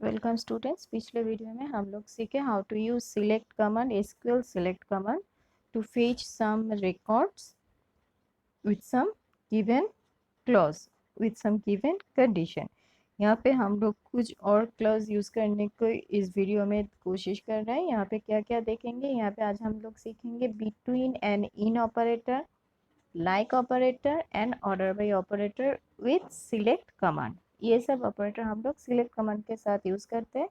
Welcome students. पिछले video में हम लोग सीखे how to use select command, SQL select command to fetch some records with some given clause with some given condition. यहाँ पे हम लोग कुछ और क्लॉज यूज करने को इस वीडियो में कोशिश कर रहे हैं। यहाँ पे क्या क्या देखेंगे, यहाँ पे आज हम लोग सीखेंगे between and in operator, like operator and order by operator with select command. ये सब ऑपरेटर हम लोग सिलेक्ट कमांड के साथ यूज करते हैं।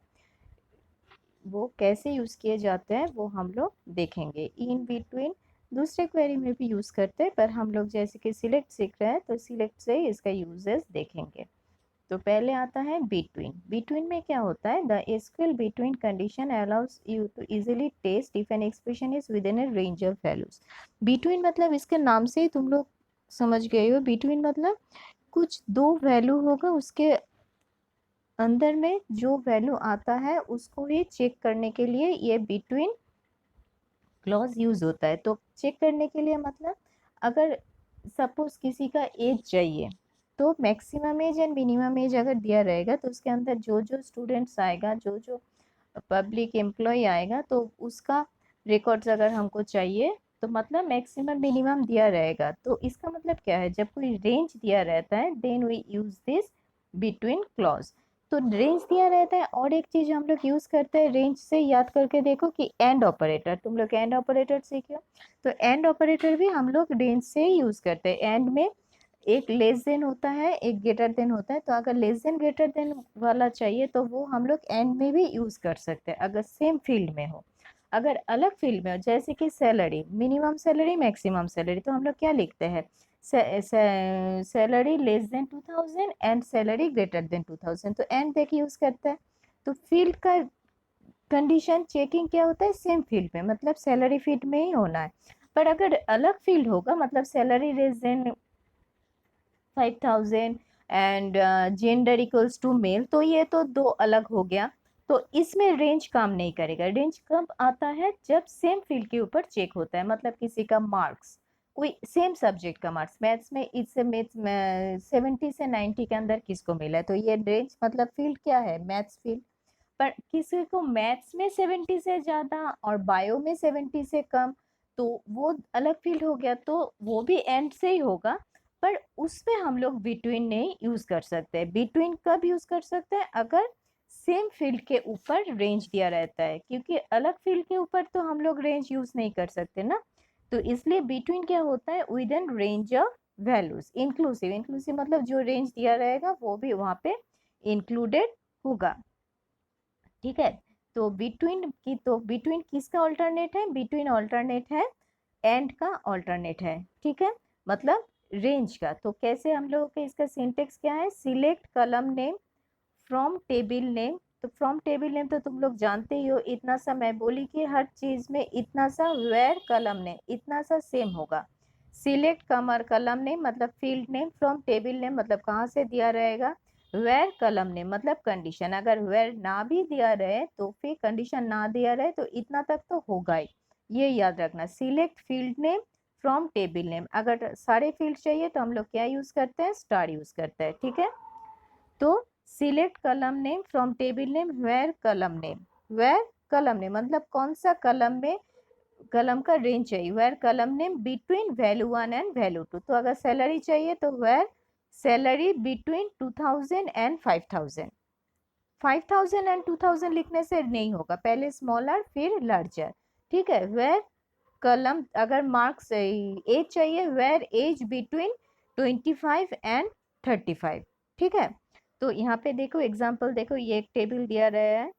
वो कैसे यूज किए जाते हैं वो हम लोग देखेंगे। इन बिटवीन दूसरे क्वेरी में भी यूज करते हैं, पर हम लोग जैसे कि सिलेक्ट सीख रहे हैं तो सिलेक्ट से ही इसका यूजेस देखेंगे। तो पहले आता है बिटवीन। बिटवीन में क्या होता है, the SQL between condition allows you to easily test if an expression is within a range of values. Between मतलब इसके नाम से ही तुम लोग समझ गए हो। बिटवीन मतलब कुछ दो वैल्यू होगा, उसके अंदर में जो वैल्यू आता है उसको ही चेक करने के लिए ये बिटवीन क्लॉज यूज होता है। तो चेक करने के लिए मतलब अगर सपोज किसी का एज चाहिए तो maximum age and minimum age अगर दिया रहेगा तो उसके अंदर जो जो स्टूडेंट्स आएगा, जो जो पब्लिक एम्प्लॉय आएगा, तो उसका रिकॉर्ड्स अगर हमको चाहिए तो मतलब मैक्सिमम मिनिमम दिया रहेगा। तो इसका मतलब क्या है, जब कोई रेंज दिया रहता है then we use this between clause. तो रेंज दिया रहता है। और एक चीज हम लोग यूज करते हैं रेंज से, याद करके देखो कि एंड ऑपरेटर, तुम लोग एंड ऑपरेटर सीखे हो, तो एंड ऑपरेटर भी हम लोग रेंज से ही यूज करते हैं। एंड में एक लेस देन होता है, एक ग्रेटर देन होता है। तो अगर लेस देन ग्रेटर देन वाला चाहिए तो वो हम लोग एंड में भी यूज कर सकते हैं अगर सेम फील्ड में हो। अगर अलग फील्ड में हो जैसे कि salary, minimum salary, maximum salary, तो हम लोग क्या लिखते हैं, salary less then 2000 and salary greater than 2000, तो एंड देके यूज करते हैं। तो फील्ड का कंडीशन चेकिंग क्या होता है, सेम फील्ड में, मतलब सैलरी फील्ड में ही होना है। पर अगर अलग फील्ड होगा, मतलब salary less than 5000 and gender equals to male, तो ये तो दो अलग हो गया। तो इसमें रेंज काम नहीं करेगा। रेंज कब आता है, जब सेम फील्ड के ऊपर चेक होता है। मतलब किसी का मार्क्स, कोई सेम सब्जेक्ट का मार्क्स, मैथ्स में इससे मैथ्स 70 से 90 के अंदर किसको मिला है, तो ये रेंज मतलब फील्ड क्या है, मैथ्स फील्ड। पर किसी को मैथ्स में 70 से ज्यादा और बायो में 70 से कम, तो वो अलग फील्ड हो गया, तो वो भी एंड से ही होगा। पर उसमें हम लोग बिटवीन नहीं यूज कर सकते। बिटवीन कब यूज कर सकते हैं, अगर सेम फील्ड के ऊपर रेंज दिया रहता है, क्योंकि अलग फील्ड के ऊपर तो हम लोग रेंज यूज नहीं कर सकते ना। तो इसलिए बिटवीन क्या होता है, with in range of values, inclusive. Inclusive मतलब जो रेंज दिया रहेगा वो भी वहां पे इंक्लूडेड होगा। ठीक है। तो बिटवीन किसका ऑल्टरनेट है, बिटवीन ऑल्टरनेट है एंड का ऑल्टरनेट है। ठीक है, मतलब रेंज का। तो कैसे हम लोगों के इसका सिंटेक्स क्या है, select column name from table name. तो फ्रॉम टेबल नेम तो तुम लोग जानते ही हो, इतना सा मैं बोली कि हर चीज में इतना सा, वेयर कलम नेम इतना सा सेम होगा। सिलेक्ट कमर कलम नेम मतलब field name, from table name मतलब कहाँ से दिया रहेगा, वेयर कलम नेम मतलब कंडीशन। अगर वेयर ना भी दिया रहे तो फिर कंडीशन ना दिया रहे तो इतना तक तो होगा ही, ये याद रखना। Select field name from table name, अगर सारे फील्ड चाहिए तो हम लोग क्या यूज करते हैं, स्टार यूज करते हैं। ठीक है। तो select column name from table name where column name, where column name मतलब कौन सा कलम में, कलम का रेंज चाहिए, where column name between value 1 and value 2। तो अगर सैलरी चाहिए तो where salary between 2000 and 5000। 5000 and 2000 लिखने से नहीं होगा, पहले स्मॉलर फिर लार्जर। ठीक है। वेयर कलम, अगर मार्क्स एज चाहिए, वेयर एज बिटवीन 25 एंड 35। ठीक है। तो यहाँ पे देखो एग्जाम्पल, देखो ये एक टेबल दिया रहा है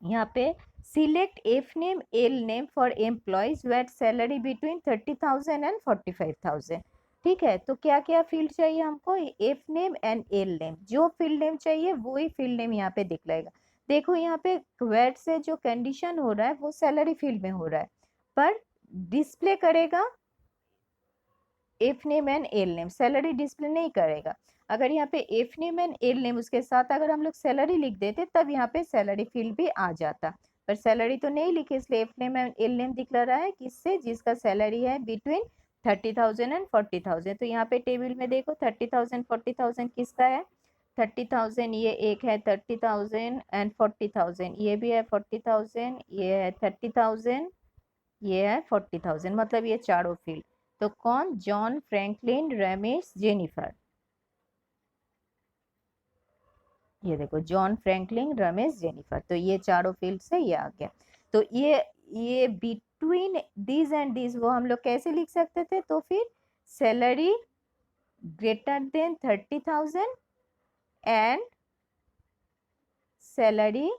यहाँ पे, select F name L name for employees where salary between 30,000 and 45,000। ठीक है। तो क्या क्या फील्ड चाहिए हमको, F name and L name, जो फील्ड नेम चाहिए वही फील्ड नेम यहाँ पे दिखलाएगा। देखो यहाँ पे वेट से जो कंडीशन हो रहा है वो सैलरी फील्ड में हो रहा है, पर डिस्प्ले करेगा F name and L name, salary display नहीं करेगा। अगर यहाँ पे F name and L name उसके साथ अगर हम लोग सैलरी लिख देते तब यहाँ पे सैलरी फील्ड भी आ जाता, पर सैलरी तो नहीं लिखे, इसलिए F name and L name दिखला रहा है किससे, जिसका सैलरी है बिटवीन 30,000 एंड 40,000। तो यहाँ पे टेबल में देखो 30,000 40,000 किसका है, 30,000, ये एक है 30,000 एंड 40,000, ये भी है 40,000, ये है 30,000, ये है 40,000, मतलब ये चारों फील्ड। तो कौन? John, Franklin, Ramesh, Jennifer. ये देखो, जॉन, फ्रैंकलिन, रमेश, जेनिफर, तो ये चारों फील्ड से ये आ गया। तो ये बिटवीन दीज एंड दीज वो हम लोग कैसे लिख सकते थे? तो फिर salary greater than 30,000 and salary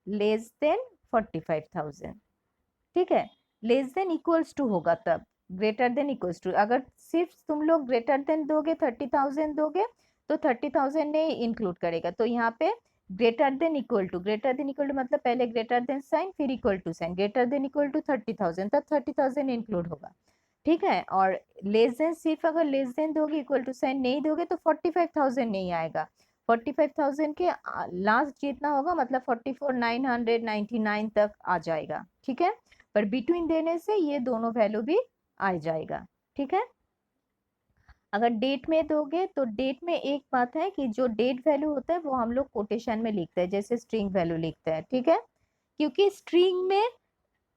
less then 45,000। ठीक है, लेस देन इक्वल्स टू होगा तब, ग्रेटर देन इक्वल्स टू। अगर सिर्फ तुम लोग ग्रेटर देन दोगे, 30,000 दोगे, तो 30,000 नहीं इंक्लूड करेगा। तो यहाँ पे greater than equal to, greater than equal to मतलब पहले ग्रेटर देन साइन फिर equal to sign, greater than equal to 30,000, तब 30,000 इंक्लूड होगा। ठीक है, और लेस देन सिर्फ अगर लेस देन दोगे, इक्वल टू साइन नहीं दोगे, तो 45,000 नहीं आएगा। 45,000 के लास्ट जितना होगा मतलब 44,999 तक आ जाएगा। ठीक है, पर बिटवीन देने से ये दोनों वैल्यू भी आ जाएगा। ठीक है, अगर डेट में दोगे तो डेट में एक बात है कि जो डेट वैल्यू होता है वो हम लोग कोटेशन में लिखते हैं, जैसे स्ट्रिंग वैल्यू लिखते हैं। ठीक है, क्योंकि स्ट्रिंग में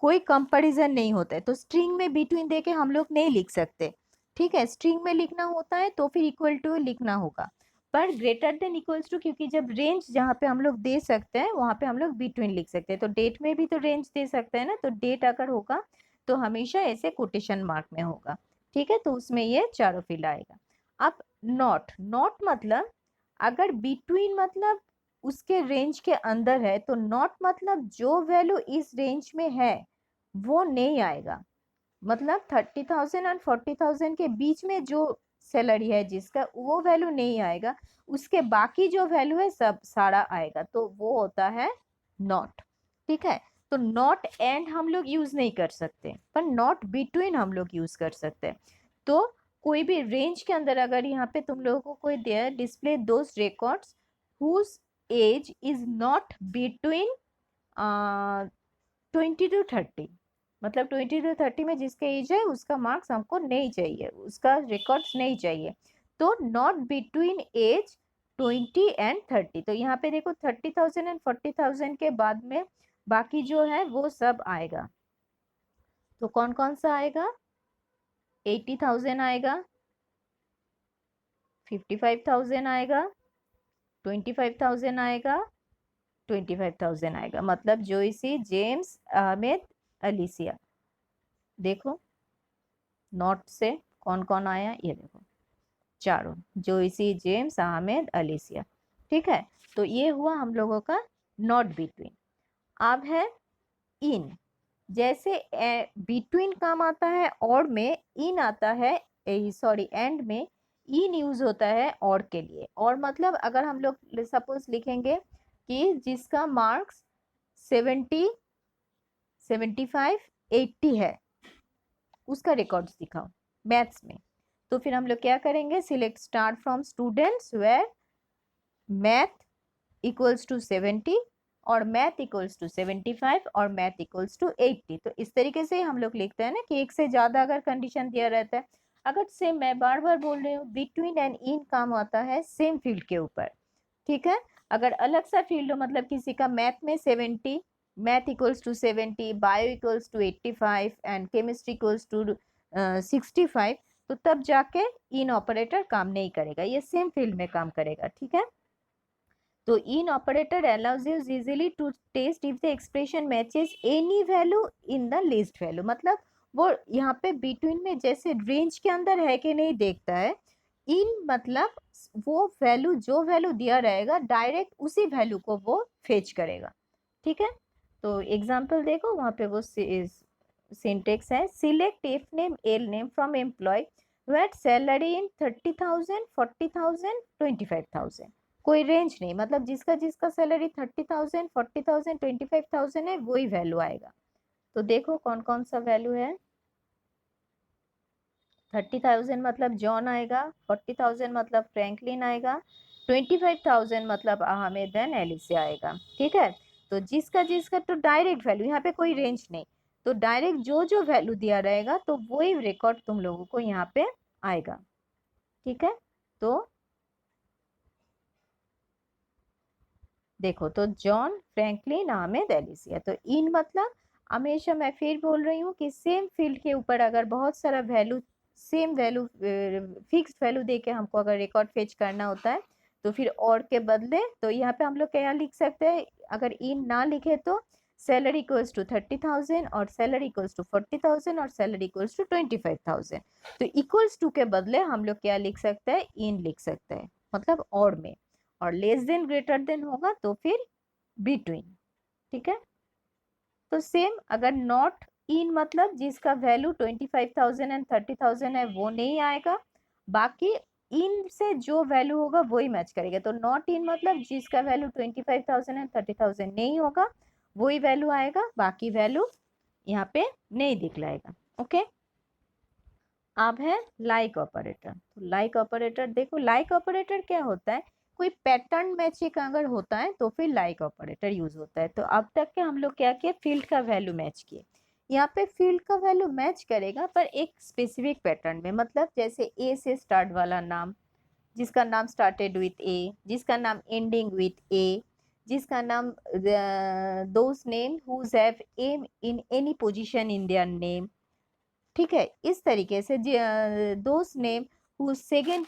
कोई कंपैरिजन नहीं होता है, तो स्ट्रिंग में बिटवीन देके हम लोग नहीं लिख सकते। ठीक है, स्ट्रिंग में लिखना होता है तो फिर इक्वल टू लिखना होगा, पर ग्रेटर देन इक्वल्स टू, क्योंकि जब रेंज जहाँ पे हम लोग दे सकते हैं वहां पे हम लोग बिटवीन लिख सकते हैं। तो डेट में भी तो रेंज दे सकते हैं ना, तो डेट अगर होगा तो हमेशा ऐसे कोटेशन मार्क में होगा। ठीक है, तो उसमें ये चारों फील्ड आएगा। अब नॉट, नॉट मतलब अगर बिटवीन मतलब उसके रेंज के अंदर है, तो नॉट मतलब जो वैल्यू इस रेंज में है वो नहीं आएगा। मतलब 30,000 और 40,000 के बीच में जो सैलरी है जिसका, वो वैल्यू नहीं आएगा, उसके बाकी जो वैल्यू है सब सारा आएगा, तो वो होता है नॉट। ठीक है, तो नॉट एंड हम लोग यूज नहीं कर सकते, पर नॉट बिटवीन हम लोग यूज कर सकते हैं। तो कोई भी रेंज के अंदर अगर यहाँ पे तुम लोगों को कोई दिया display those records whose age is not between 20 to 30, मतलब 20 to 30 में जिसके एज है उसका मार्क्स हमको नहीं चाहिए, उसका रिकॉर्ड्स नहीं चाहिए। तो नॉट बिटवीन एज 20 and 30, तो यहाँ पे देखो 30,000 and 40,000 के बाद में बाकी जो है वो सब आएगा। तो कौन कौन सा आएगा? 80,000 आएगा, 55,000 आएगा, 25,000 आएगा, 25,000 आएगा, मतलब जोइसी, जेम्स, अहमद, अलीसिया। देखो नॉट से कौन कौन आया, ये देखो चारों, जोइसी, जेम्स, अहमद, अलीसिया। ठीक है, तो ये हुआ हम लोगों का नॉट बिटवीन। अब है इन, जैसे बिटवीन काम आता है और में, इन आता है, सॉरी एंड में इन यूज होता है और के लिए। और मतलब अगर हम लोग सपोज लिखेंगे कि जिसका मार्क्स 70, 75, 80 है, उसका रिकॉर्ड्स दिखाओ मैथ्स में, तो फिर हम लोग क्या करेंगे? Select star from students where math equals to 70 और मैथ इक्वल्स टू 75 और मैथ इक्वल्स टू 80। तो इस तरीके से हम लोग लिखते हैं ना कि एक से ज्यादा अगर कंडीशन दिया रहता है। अगर से मैं बार बार बोल रही हूँ, बिटवीन एंड इन काम आता है सेम फील्ड के ऊपर। ठीक है, अगर अलग सा फील्ड हो, मतलब किसी का मैथ में 70, math equals to 70, bio equals to 85 and chemistry equals to 65, तो तब जाके इन ऑपरेटर काम नहीं करेगा, ये सेम फील्ड में काम करेगा। ठीक है, तो in operator allows you easily to test if the expression matches any value in the least value, मतलब वो यहाँ पे बिटवीन में जैसे रेंज के अंदर है कि नहीं देखता है। इन मतलब वो वैल्यू, जो वैल्यू दिया रहेगा डायरेक्ट उसी वैल्यू को वो फेच करेगा। ठीक है, तो एग्जांपल देखो, वहाँ पे वो सिंटेक्स है, select F name L name from employee where salary in 30,000, 40,000, 25,000। कोई रेंज नहीं, मतलब जिसका जिसका सैलरी 30,000, 40,000, 25,000 है वही वैल्यू आएगा। तो देखो कौन कौन सा वैल्यू है। 30,000 मतलब जॉन आएगा, 40,000 मतलब फ्रैंकलिन आएगा, 25,000 मतलब अहमद एंड एलिसिया आएगा। ठीक है, तो जिसका जिसका तो डायरेक्ट वैल्यू, यहाँ पे कोई रेंज नहीं, तो डायरेक्ट जो जो वैल्यू दिया रहेगा तो वही रिकॉर्ड तुम लोगों को यहाँ पे आएगा। ठीक है, तो देखो तो जॉन, फ्रैंकलिन, आहमेद, एलिसिया। तो इन मतलब हमेशा मैं फिर बोल रही हूँ कि सेम फील्ड के ऊपर अगर बहुत सारा value, same value, fixed value देके हमको अगर रिकॉर्ड फेच करना होता है तो फिर और के बदले तो यहाँ पे हम लोग क्या लिख सकते हैं, अगर इन ना लिखे तो सैलरी इक्वल्स टू 30,000 और सैलरी इक्वल्स टू 40,000 और सैलरी इक्वल्स टू 25,000। तो इक्वल्स टू के बदले हम लोग क्या लिख सकते हैं, इन लिख सकते हैं, मतलब और में। और लेस देन ग्रेटर देन होगा तो फिर बिटवीन। ठीक है, तो सेम अगर नॉट इन मतलब जिसका वैल्यू 25,000 एंड 30,000 है वो नहीं आएगा, बाकी इन से जो वैल्यू होगा वही मैच करेगा। तो नॉट इन मतलब जिसका वैल्यू 25,000 एंड 30,000 नहीं होगा वही वैल्यू आएगा, बाकी वैल्यू यहाँ पे नहीं दिखलाएगा। ओके, अब है लाइक ऑपरेटर। तो लाइक ऑपरेटर देखो, लाइक ऑपरेटर क्या होता है, कोई पैटर्न मैचिंग अगर होता है तो फिर लाइक ऑपरेटर यूज होता है। तो अब तक के हम लोग क्या किए, फील्ड का वैल्यू मैच किए। यहाँ पे फील्ड का वैल्यू मैच करेगा पर एक स्पेसिफिक पैटर्न में, मतलब जैसे ए से स्टार्ट वाला नाम, जिसका नाम स्टार्टेड विथ ए, जिसका नाम एंडिंग विथ ए, जिसका नाम those name whose have M in any position in their name. ठीक है, इस तरीके से those name who second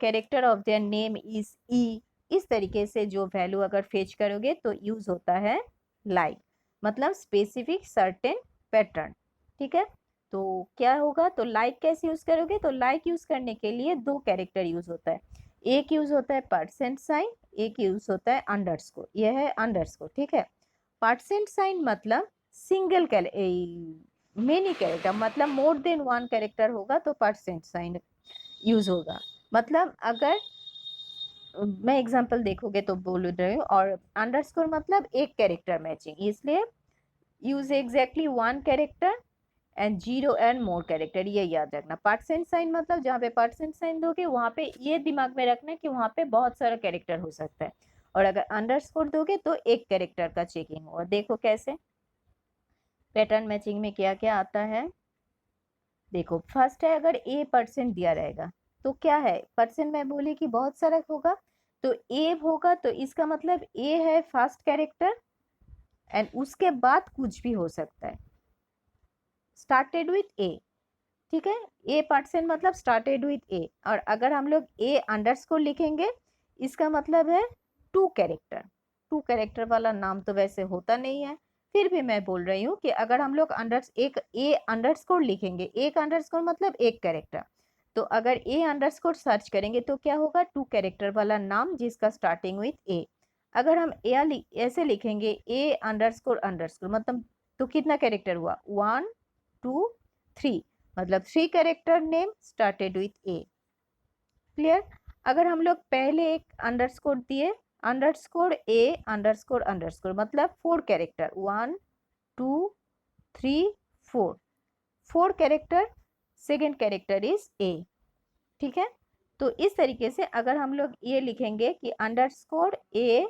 character of their name is E, इस तरीके से जो वैल्यू अगर फेच करोगे तो यूज होता है लाइक, मतलब स्पेसिफिक सर्टेन पैटर्न। ठीक है, तो क्या होगा, तो लाइक कैसे यूज करोगे, तो लाइक यूज करने के लिए दो कैरेक्टर यूज होता है। एक यूज होता है परसेंट साइन, एक यूज होता है अंडरस्कोर। यह है अंडरस्कोर। ठीक है, परसेंट साइन मतलब सिंगल मेनी कैरेक्टर, मतलब मोर देन वन कैरेक्टर होगा तो परसेंट साइन यूज होगा। मतलब अगर मैं एग्जांपल देखोगे तो बोल रही हूँ। और अंडरस्कोर मतलब एक कैरेक्टर मैचिंग, इसलिए use exactly one character and zero and more character, ये याद रखना। परसेंट साइन मतलब जहाँ पे परसेंट साइन दोगे वहां पे ये दिमाग में रखना कि वहां पे बहुत सारा कैरेक्टर हो सकता है, और अगर अंडरस्कोर दोगे तो एक कैरेक्टर का चेकिंग होगा। देखो कैसे पैटर्न मैचिंग में क्या क्या आता है। देखो फर्स्ट है, अगर ए परसेंट दिया रहेगा तो क्या है, परसेंट में बोली कि बहुत सारा होगा, तो ए होगा तो इसका मतलब ए है फर्स्ट कैरेक्टर एंड उसके बाद कुछ भी हो सकता है, स्टार्टेड विथ ए। ठीक है, ए परसेंट मतलब स्टार्टेड विथ ए। और अगर हम लोग ए अंडरस्कोर लिखेंगे इसका मतलब है टू कैरेक्टर। टू कैरेक्टर वाला नाम तो वैसे होता नहीं है, फिर भी मैं बोल रही हूँ कि अगर हम लोग एक ए अंडरस्कोर लिखेंगे, एक अंडरस्कोर मतलब एक कैरेक्टर, तो अगर ए अंडरस्कोर सर्च करेंगे तो क्या होगा, टू कैरेक्टर वाला नाम जिसका स्टार्टिंग विथ ए। अगर हम ऐसे लिखेंगे ए अंडरस्कोर अंडरस्कोर मतलब, तो कितना कैरेक्टर हुआ, 1 2 3, मतलब three character name started with A. Clear. अगर हम लोग पहले एक अंडरस्कोर दिए, अंडरस्कोर ए अंडरस्कोर अंडरस्कोर मतलब 4 character, 1 2 3 4, 4 character, second character is a. ठीक है, तो इस तरीके से अगर हम लोग ये लिखेंगे कि अंडरस्कोर ए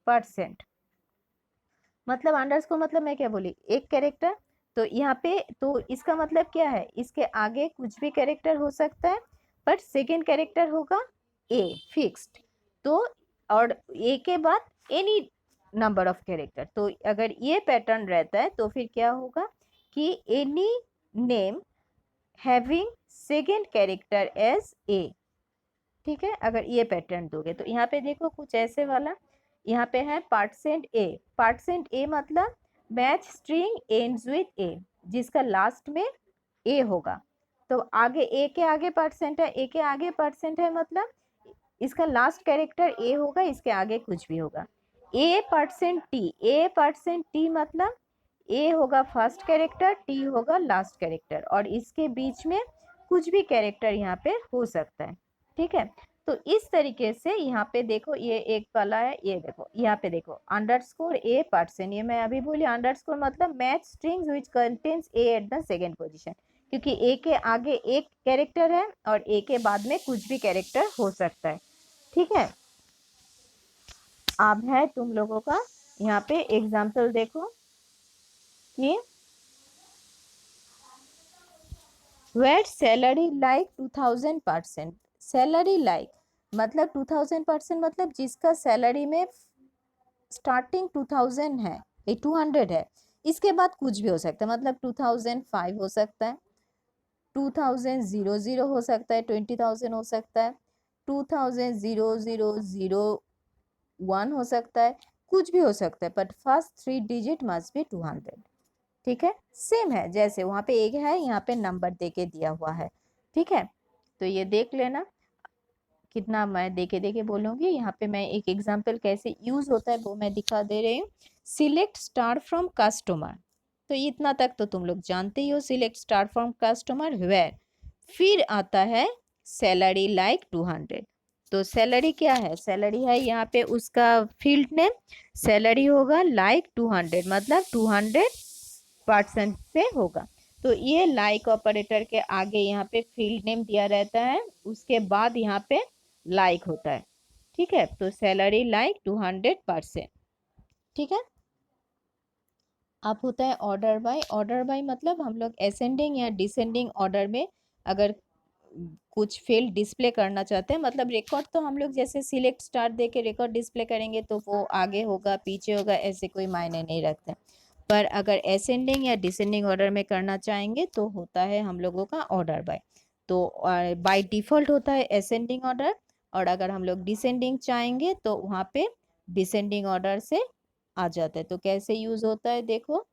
परसेंट, मतलब अंडरस्कोर मतलब मैं क्या बोली, एक कैरेक्टर, तो यहाँ पे तो इसका मतलब क्या है, इसके आगे कुछ भी कैरेक्टर हो सकता है बट सेकेंड कैरेक्टर होगा ए फिक्स्ड। तो और ए के बाद एनी नंबर ऑफ कैरेक्टर, तो अगर ये पैटर्न रहता है तो फिर क्या होगा कि any name having second character as A. ठीक है, अगर ये पैटर्न दोगे तो यहाँ पे देखो कुछ ऐसे वाला, यहाँ पे है परसेंट ए। परसेंट ए मतलब match string ends with a, जिसका लास्ट में ए होगा। तो आगे ए के आगे परसेंट है, ए के आगे परसेंट है मतलब इसका लास्ट कैरेक्टर ए होगा, इसके आगे कुछ भी होगा। ए परसेंट टी, ए परसेंट टी मतलब ए होगा फर्स्ट कैरेक्टर, टी होगा लास्ट कैरेक्टर, और इसके बीच में कुछ भी कैरेक्टर यहाँ पे हो सकता है। ठीक है, तो इस तरीके से यहाँ पे देखो ये एक वाला है, ये देखो यहाँ पे देखो अंडरस्कोर ए परसेंट, ये मैं अभी बोली अंडरस्कोर मतलब match strings which contains A at the second position, क्योंकि ए के आगे एक कैरेक्टर है और ए के बाद में कुछ भी कैरेक्टर हो सकता है। ठीक है, अब है तुम लोगों का यहाँ पे एग्जाम्पल देखो कि where salary like 2000%। Salary like मतलब 2000% मतलब जिसका सैलरी में स्टार्टिंग 2000 है, ये 200 है, इसके बाद कुछ भी हो सकता है, मतलब 2005 हो सकता है, 2000 हो सकता है, 20,000 हो सकता है, 200001 हो सकता है, कुछ भी हो सकता है, but first 3 digit must be 200। ठीक है, सेम है, जैसे वहां पे एक है, यहाँ पे नंबर देके दिया हुआ है। ठीक है, तो ये देख लेना कितना मैं देके देके बोलूंगी। यहाँ पे मैं एक एग्जांपल कैसे यूज होता है वो मैं दिखा दे रही हूँ। सिलेक्ट स्टार फ्रॉम कस्टमर, तो इतना तक तो तुम लोग जानते ही हो, select star from customer where, फिर आता है सैलरी लाइक 200। तो सैलरी क्या है, सैलरी है यहाँ पे उसका फील्ड नेम, सैलरी होगा लाइक 200, मतलब 200% से होगा। तो ये लाइक ऑपरेटर के आगे यहाँ पे फील्ड नेम दिया रहता है, उसके बाद यहाँ पे लाइक होता है। ठीक है, तो सैलरी लाइक 200%। ठीक है, अब होता है ऑर्डर बाय। ऑर्डर बाय मतलब हम लोग असेंडिंग या डिसेंडिंग ऑर्डर में अगर कुछ फील्ड डिस्प्ले करना चाहते हैं, मतलब रिकॉर्ड तो हम लोग जैसे सिलेक्ट स्टार दे के रिकॉर्ड डिस्प्ले करेंगे तो वो आगे होगा पीछे होगा ऐसे कोई मायने नहीं रखते। पर अगर असेंडिंग या डिसेंडिंग ऑर्डर में करना चाहेंगे तो होता है हम लोगों का ऑर्डर बाय। तो बाय डिफॉल्ट होता है असेंडिंग ऑर्डर, और अगर हम लोग डिसेंडिंग चाहेंगे तो वहाँ पे डिसेंडिंग ऑर्डर से आ जाता है। तो कैसे यूज होता है देखो,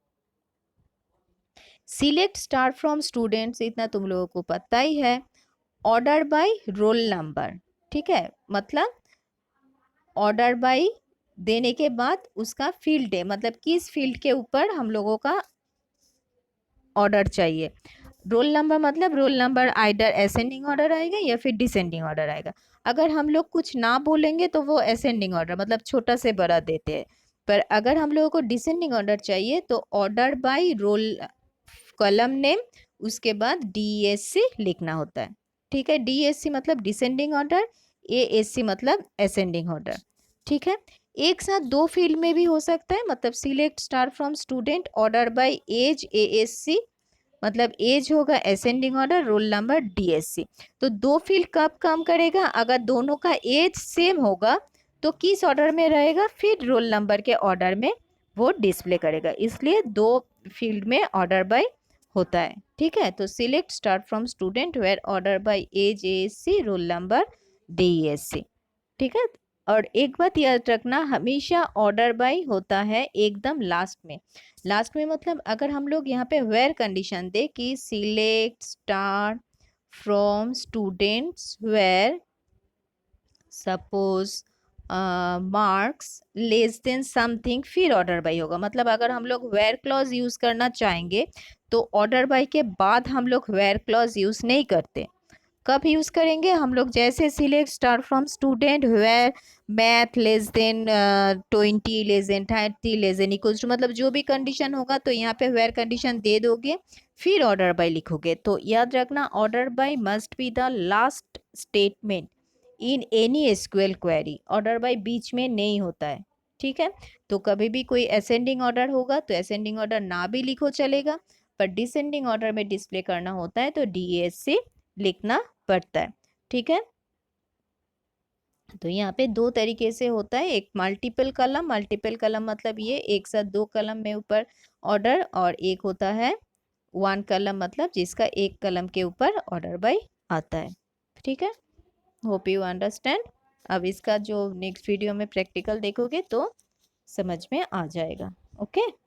सिलेक्ट स्टार फ्रॉम स्टूडेंट्स इतना तुम लोगों को पता ही है, ऑर्डर बाय रोल नंबर। ठीक है, मतलब ऑर्डर बाय देने के बाद उसका फील्ड है, मतलब किस फील्ड के ऊपर हम लोगों का ऑर्डर चाहिए। रोल नंबर मतलब roll number either ascending order आएगा या फिर डिसेंडिंग ऑर्डर आएगा। अगर हम लोग कुछ ना बोलेंगे तो वो असेंडिंग ऑर्डर मतलब छोटा से बड़ा देते हैं, पर अगर हम लोगों को डिसेंडिंग ऑर्डर चाहिए तो order by roll column name उसके बाद DESC लिखना होता है। ठीक है, DESC मतलब डिसेंडिंग ऑर्डर, ASC मतलब असेंडिंग ऑर्डर। ठीक है, एक साथ दो फील्ड में भी हो सकता है, मतलब select star from student order by age ASC, मतलब एज होगा ascending order, roll number DSC। तो दो फील्ड कब काम करेगा, अगर दोनों का एज सेम होगा तो किस ऑर्डर में रहेगा, फिर रोल नंबर के ऑर्डर में वो डिस्प्ले करेगा, इसलिए दो फील्ड में ऑर्डर बाय होता है। ठीक है, तो select star from student where order by age ASC, roll number DESC। ठीक है, और एक बात याद रखना, हमेशा ऑर्डर बाय होता है एकदम लास्ट में। लास्ट में मतलब अगर हम लोग यहाँ पे वेयर कंडीशन दे कि select star from students where suppose marks less than something, फिर ऑर्डर बाय होगा। मतलब अगर हम लोग वेयर क्लॉज यूज करना चाहेंगे तो ऑर्डर बाय के बाद हम लोग वेयर क्लॉज यूज नहीं करते। कब यूज करेंगे, हम लोग जैसे select star from student where math less than 20 less than 30 less than equals to, मतलब जो भी कंडीशन होगा तो यहाँ पे वेयर कंडीशन दे दोगे फिर ऑर्डर बाय लिखोगे। तो याद रखना order by must be the last statement in any SQL query, order by बीच में नहीं होता है। ठीक है, तो कभी भी कोई असेंडिंग ऑर्डर होगा तो असेंडिंग ऑर्डर ना भी लिखो चलेगा, पर डिसेंडिंग ऑर्डर में डिस्प्ले करना होता है तो DESC लिखना पड़ता है। ठीक है, तो यहाँ पे दो तरीके से होता है, एक मल्टीपल कलम, मल्टीपल कलम मतलब ये एक साथ दो कलम में ऊपर ऑर्डर, और एक होता है वन कलम मतलब जिसका एक कलम के ऊपर ऑर्डर बाय आता है। ठीक है, होप यू अंडरस्टैंड। अब इसका जो नेक्स्ट वीडियो में प्रैक्टिकल देखोगे तो समझ में आ जाएगा। ओके।